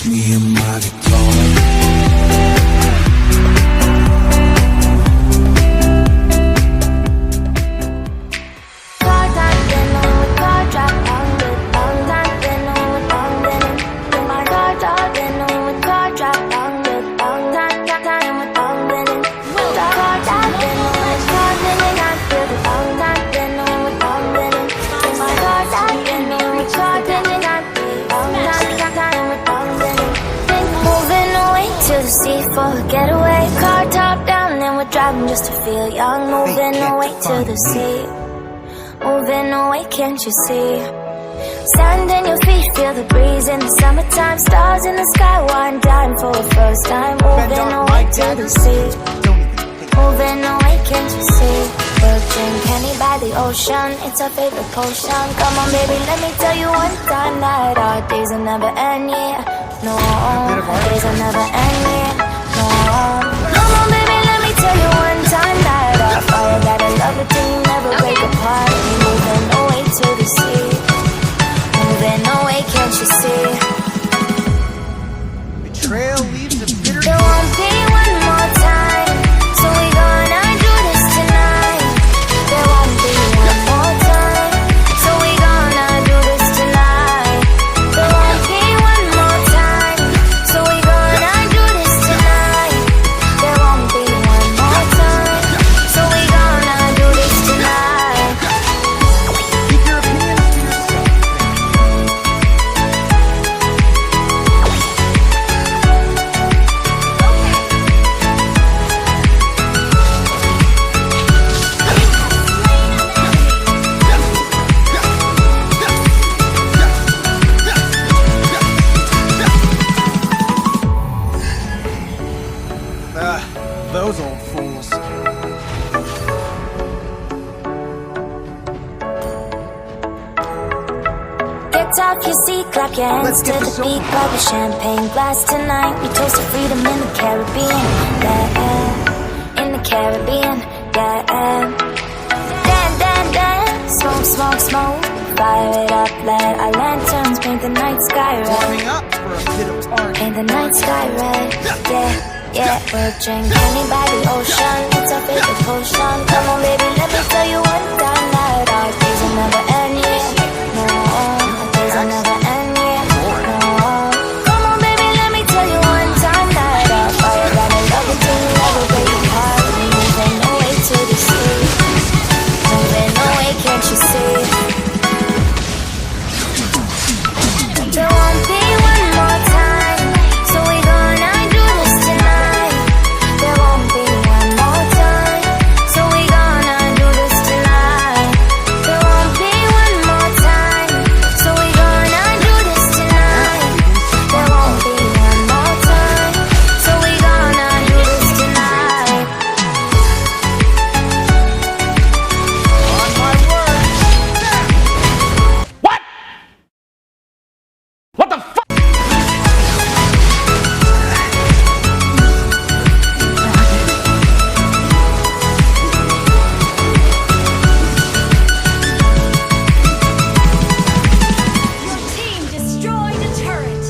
just me and my guitar. For a getaway, car top down, and we're driving just to feel young. Moving away to the sea, moving away, can't you see? Sand in your feet, feel the breeze in the summertime. Stars in the sky, one dime for the first time. Moving away to the sea, moving away, can't you see? We'll drink honey by the ocean, it's our favorite potion. Come on baby, let me tell you one time that our days will never end, yeah. No, our days will never end, yeah. Come on baby, let me tell you one time that our fire got a love it till you never break apart. We moving away to the sea, moving away, can't you see? Betrayal leaves a bitter There won't be one more time, so we gonna do this tonight. There won't be one more time, so we gonna do this tonight. There won't be one more time, so we gonna do this tonight. There won't be one more time, so we gonna do this tonight. Keep your opinions to yourself. Those old fools. Get off your seat, clap your hands Let's to get the this beat. over. Grab a champagne glass tonight. We toast to freedom in the Caribbean. Yeah, in the Caribbean. Yeah, dance, dance, dance. Smoke, smoke, smoke. Fire it up, let our lanterns paint the night sky red. Warming up for a bit of party. Paint the night sky red. Yeah, we'll drink honey by the ocean. It's our favorite potion. Come on, baby, let me tell you one time that our days will never end, yeah. No, our days will never end, yeah. No, come on, baby, let me tell you one time that our fire got a love it till you never break apart. We moving away to the sea, moving away, can't you see? There won't be one more time, so we gonna do this tonight. There won't be one more time, so we gonna do this tonight. There won't be one more time, so we gonna do this tonight. There won't be one more time, so we gonna do this tonight. On my word. What? What the fuck? Your team destroyed a turret.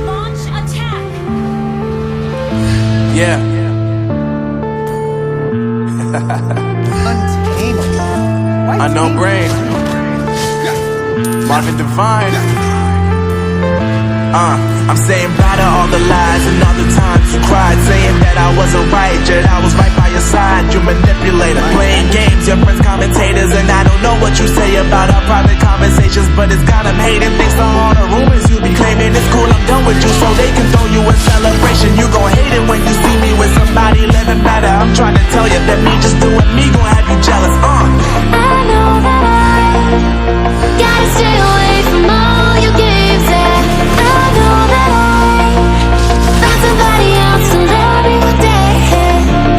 Launch attack. Yeah. Untamable. Why Unknown tame- brain. Marvin Divine. I'm saying bye to all the lies and all the times you cried, saying that I wasn't right, yet I was right by your side. You manipulator, playing games, your friends commentators, and I don't know what you say about our private conversations, but it's got them hating. Thanks to all the rumors you be claiming. It's cool, I'm done with you, so they can throw you a celebration. You gon' hate it when you see me with somebody living better. I'm trying to tell you that me just doing me gon' have you jealous. I know that I gotta stay away from all your games, and I know that I found somebody else to love you one day.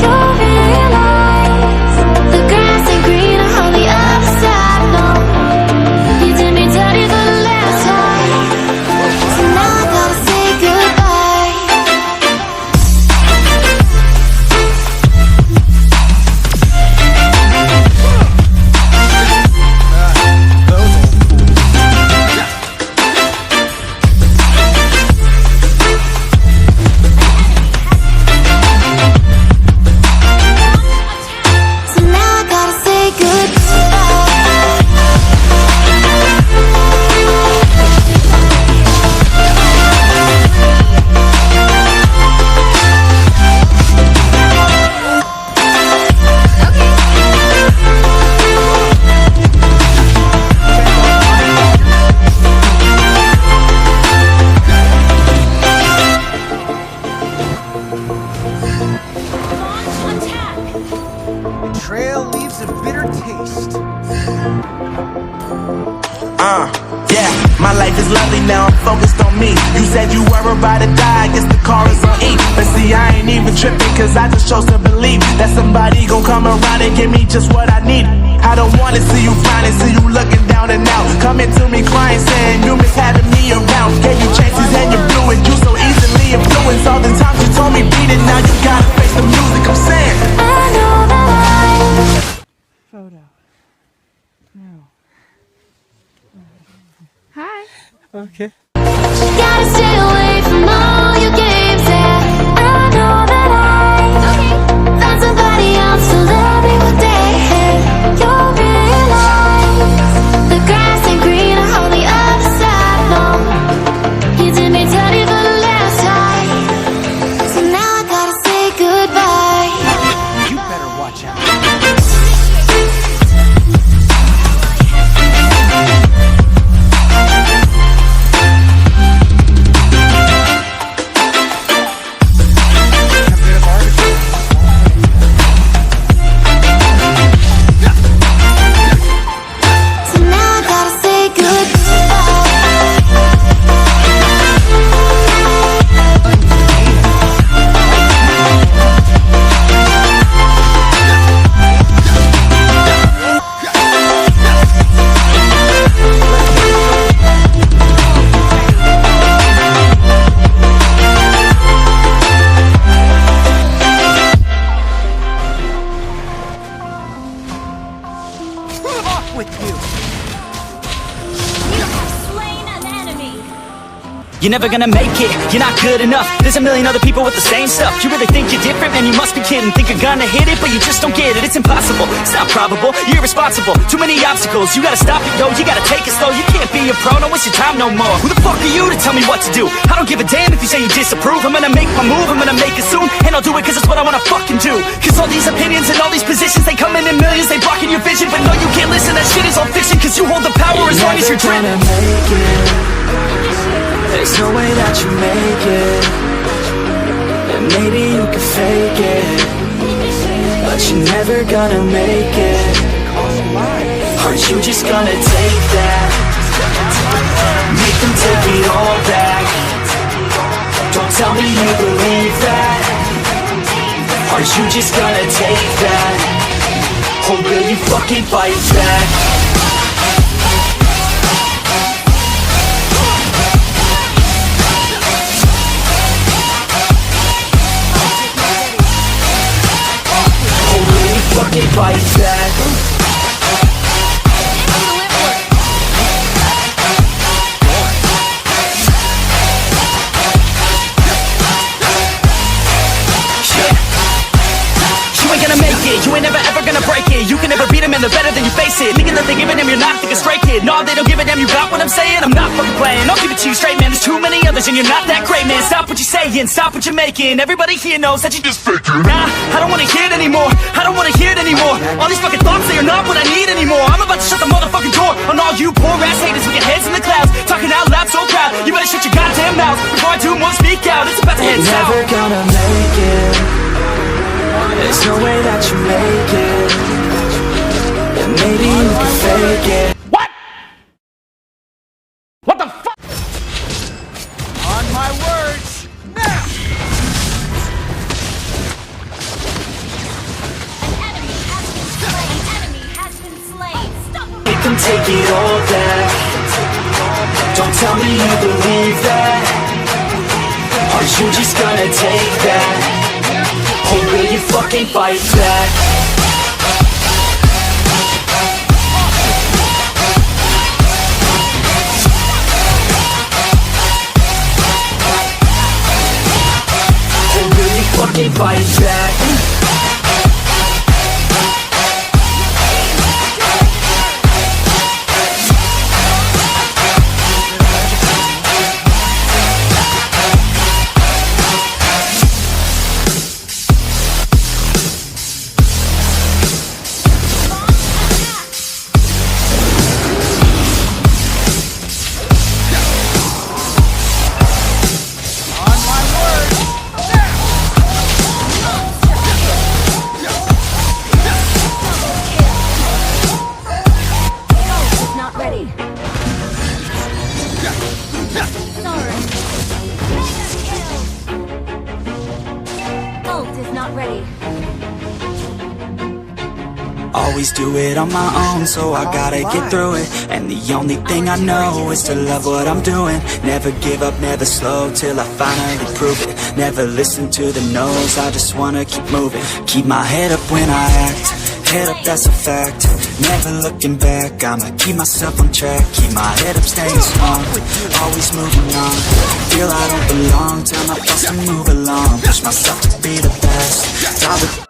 You'll realize the grass ain't greener on the other side. No, you did me dirty for the last time, so now I gotta say goodbye. Yeah, my life is lovely now, I'm focused on me. You said you were about to die, I guess the car is on E. But see, I ain't even tripping, cause I just chose to believe that somebody gon' come around and give me just what I need. I don't wanna see you frowning, see you looking down and out, coming to me crying, saying you miss having me around. Gave you chances and you blew it, you so easily influenced. All the times you told me beat it, now you gotta face the music, I'm saying I know that Photo. No. Hi. Okay. gotta stay away from all your games. Yeah, I know that I found somebody else to love me one day. You'll realize the grass ain't greener on the other side. No, you did me dirty for the last time, so now I gotta say goodbye. You better watch out. So now I gotta say goodbye. Off with you. You have slain an enemy. You're never gonna make it, you're not good enough. There's a million other people with the same stuff. You really think you're different? Man, you must be kidding. Think you're gonna hit it, but you just don't get it. It's impossible, it's not probable, you're irresponsible. Too many obstacles, you gotta stop it, yo. You gotta take it slow, you can't be a pro, don't waste your time no more. Who the fuck are you to tell me what to do? I don't give a damn if you say you disapprove. I'm gonna make my move, I'm gonna make it soon. And I'll do it cause it's what I wanna fucking do. Cause all these opinions and all these positions, they come in millions, they blocking your vision. But no, you can't listen, that shit is all fiction. Cause you hold the power as long as you're dreaming. make it. There's no way that you make it. And maybe you can fake it, but you're never gonna make it. Aren't you just gonna take that? Make them take it all back. Don't tell me you believe that. Aren't you just gonna take that? Or will you fucking fight back? Fucking fight back. You ain't gonna make it, you ain't never ever gonna break it. You can never beat them and they're better than you face it. Thinking that they giving them, you're not thinking straight, kid. No, they don't give a damn, you got what I'm saying? I'm not fucking playing, I'll give it to you straight, man. There's too many others and you're not that great, man. Stop what you're saying, stop what you're making. Everybody here knows that you just faking. Nah, I don't wanna hear it anymore, I don't wanna hear it anymore. All these fucking thoughts, they are not what I need anymore. I'm about to shut the motherfucking door on all you poor ass haters with your heads in the clouds, talking out loud so proud. You better shut your goddamn mouth before I do more speak out. It's about to head south. Never gonna make it. There's no way that you make it. And maybe you can fake it. What? What the fuck? On my words, now! An enemy has been slain. Stop him. Make them take it all back. Don't tell me you believe that. Aren't you just gonna take that? Or will you fucking fight back? Or will you fucking fight back? On my words, now! always do it on my own, so I gotta get through it. And the only thing I know is to love what I'm doing. Never give up, never slow, till I finally prove it. Never listen to the no's, I just wanna keep moving. Keep my head up when I act, head up, that's a fact. Never looking back, I'ma keep myself on track. Keep my head up, staying strong, always moving on. Feel I don't belong, tell my thoughts to move along. Push myself to be the best. All the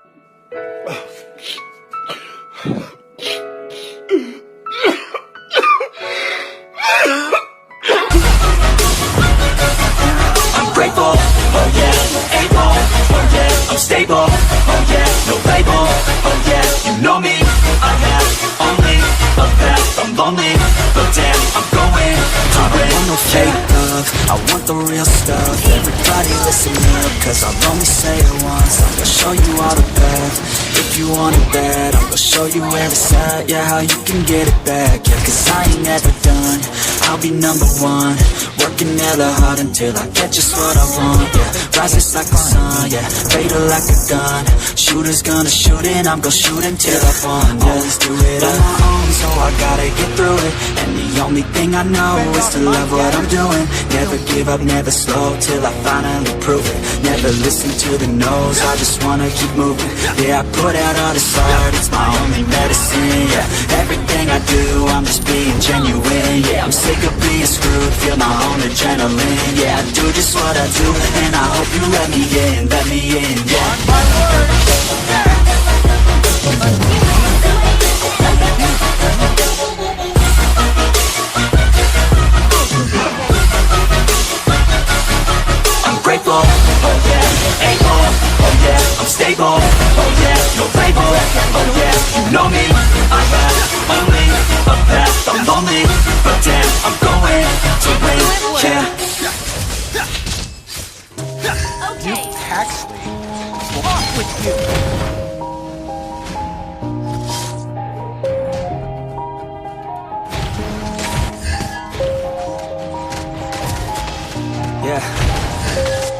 I'm grateful, oh yeah, able, oh yeah, I'm stable, oh yeah, no label, oh yeah, you know me, I have only a path, I'm lonely, but damn, I'm going to win. I don't want no fake love, I want the real stuff. Everybody listen up, cause I'll only say it once. I'm gonna show you all the path, if you want it bad. I'm gonna show you where it's at, yeah, how you can get it back. Yeah, cause I ain't never done, I'll be number one. Working hella hard until I get just what I want, yeah. Rises like the sun, yeah, fatal like a gun. Shooters gonna shoot and I'm gonna shoot until I fall. Always do it on my own, so I gotta get through it. And the only thing I know is to love what I'm doing. Never give up, never slow, till I finally prove it. Never listen to the no's, I just wanna keep moving. Yeah, I put out all this art, it's my only medicine, yeah. Everything I do, I'm just being genuine, yeah. I'm sick of being screwed, feel my own adrenaline, yeah. I do just what I do, and I hope you let me in, yeah. I'm grateful, oh yeah, able, oh yeah, I'm stable, oh yeah, no label, oh yeah, you know me, I got only a path, I'm lonely, but damn, I'm going to win, yeah. Okay. Paxley, off with you. Yeah.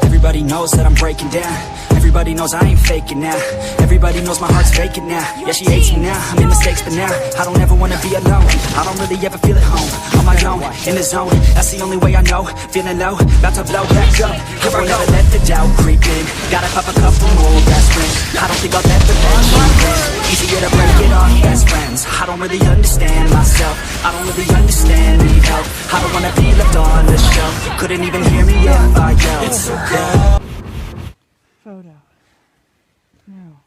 Everybody knows that I'm breaking down. Everybody knows I ain't faking now. Everybody knows my heart's faking now. Yeah, she hates me now, I made mistakes but now I don't ever wanna be alone. I don't really ever feel at home. On my own, in the zone, that's the only way I know. Feeling low, about to blow back up. Here I never let the doubt creep in. Gotta pop a couple more aspirin. I don't think I'll ever let you in. Easier to break it off best friends. I don't really understand myself, I don't really understand, need help. I don't wanna be left on the shelf. You couldn't even hear me if I yelled. It's so cold. Photo. No.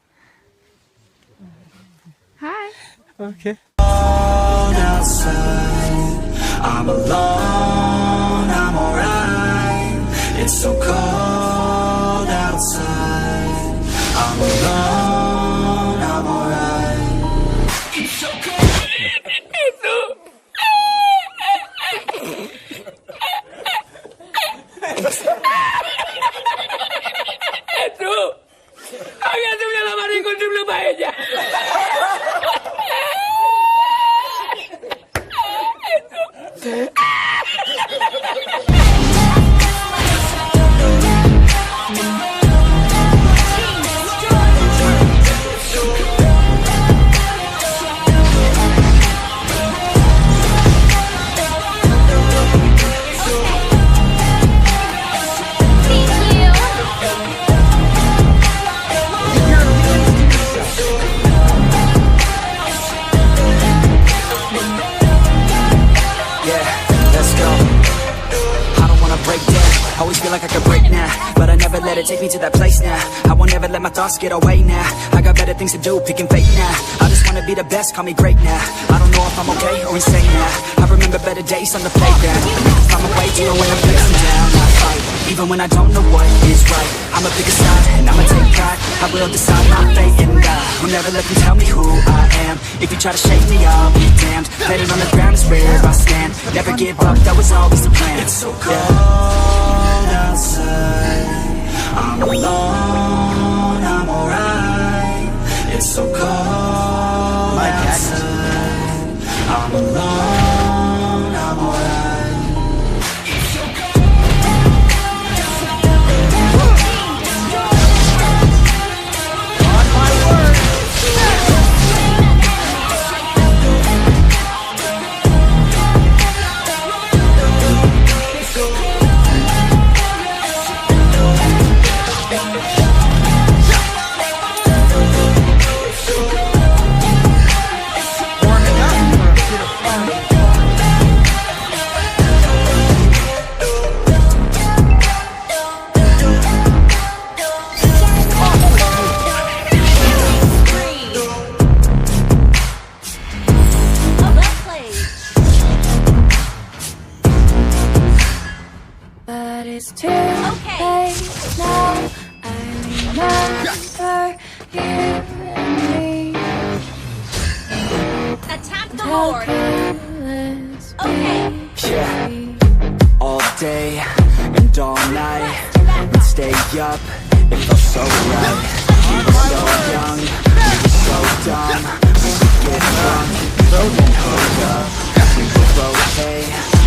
Hi. Okay. Outside, I'm alone, I'm alright. It's so cold outside. I'm alone, I'm alright. It's so cold. Había subido la mano y encontré una paella. Always feel like I could break now, but I never let it take me to that place now. I won't ever let my thoughts get away now. I got better things to do, picking fate now. I just wanna be the best, call me great now. I don't know if I'm okay or insane now. I remember better days on the playground. Find my way even when I'm facing down. I fight, even when I don't know what is right. I'ma pick a side and I'ma take pride. I will decide my fate and die. Will never let them tell me who I am. If you try to shake me, I'll be damned. Planet on the ground is where I stand. Never give up, that was always the plan. It's so cold outside. I'm alone, I'm alright. It's so cold outside. I'm alone, I'm alright. It's so cold. On my word. It's too late now. I remember you and me. Attack the Lord. Let's Okay. Yeah, all day and all night, we'd stay up, it felt so right. We were so young, we were so dumb, we would get drunk, and then hook up. We were okay,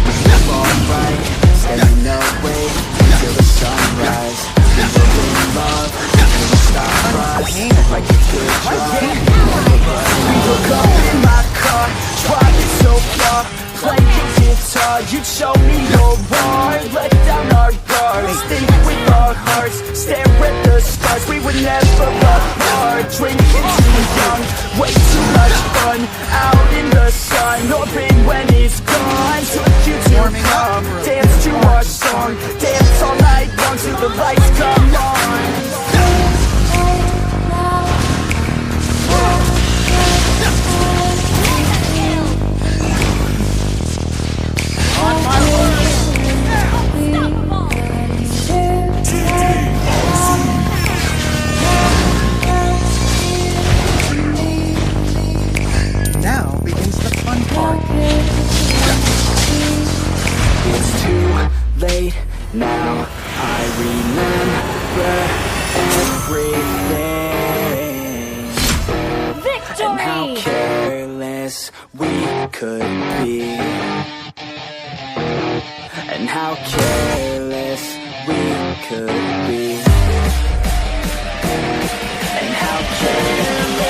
we were alright, staying awake until the sunrise. We were in love, we would stop us, like a good drug. We woke up in my car, driving so far, playing guitar, you'd show me your heart. Let down our guards, think with our hearts, stare at the stars. We were never apart, drinking too young, way too much fun, out in the sun, hoping when it's gone. Took you to come, dance to our song, dance all night long till the lights come on. Now begins the fun part. It's too late now, I remember everything. And how Victory! careless we could be. And how careless we could be. And how careless